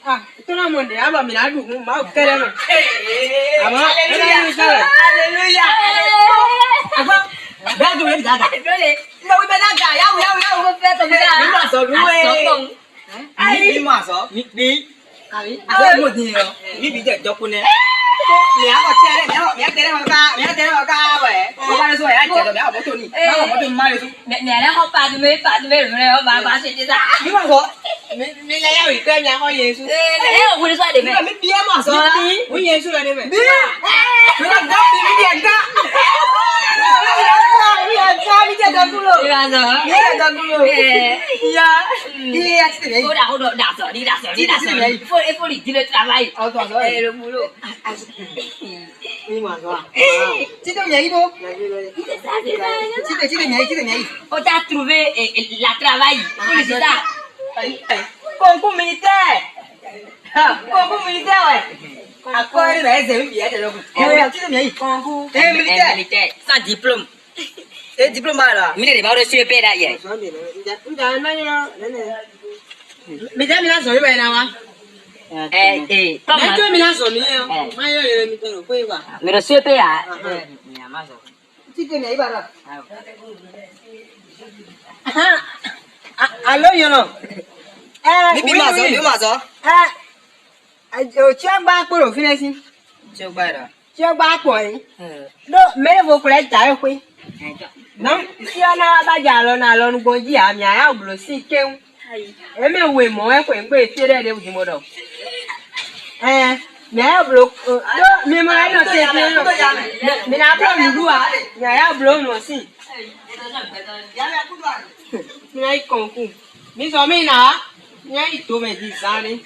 Ah, itu namun dia abah minadu mau keren. Abah, Hallelujah. abah, dah tu yang jaga. Boleh. Mau benaga, ya. Mau betul betul. Ni masuk dulu. Ni masuk. Ni kali. Ada mau dia. Ni bijak jauh ni. Mẹ có chơi đấy, mẹ chơi đấy họ ca vậy. Có ba rồi anh chơi rồi mẹ họ bỏ tụi đi. Nó bỏ tụi mai rồi. Mẹ nó không phạt tụi mày rồi bà sẽ đi ra. Nhưng mà có mình lấy áo cái nhà coi Giêsu. Đấy là quên xoay để mẹ. Mình bia mà sao? Mình Giêsu là đây mẹ. Bia. Mình làm gấp đi mình điện ca. Đi chơi đàn cung luôn. Đi làm rồi. Đi chơi đàn cung luôn. Dạ. Đi chơi đấy. Cô đạp sợ đi. Phô đi lên làm này. Toàn rồi. Ê đúng rồi. Nhưng mà sao? Chị đâu nhảy cô? Chị đâu nhảy. On t'a trouvé la travail. Félicitations. Concours militaire. Concours militaire ouais. À quoi elle est zéro billet de l'homme. Chị đâu nhảy? Concours Militaire. Sans diplôme. Thế diplôme là. Mình để bảo được xuyên pe đại vậy. Mình ra mình làm rồi vậy nào à? Không Mấy mà. cái mình làm rồi nhiều. Mai rồi mình tự quay qua. Mình được xuyên pe à? Nhà mà rồi. Chị đâu nhảy bà rồi. Alo you know. Bí mà rồi. Chưa ba cô rồi phi xin. Chưa bay rồi. Chưa ba tuổi. Đó mấy vô của lại trái quay. Nó chưa na ba già rồi nào rồi cô gì à nhà áo bự xì kêu. Em mới quên mỏ em quên quên phía đây đều gì mua đâu. Nhà áo bự đó mình mà nó tiền tiền mình áp lo mình đua nhà áo bự nó xì. Mình ai còn cùng. Mình sao mình nào? Nhà ít tuổi mình đi xa đi.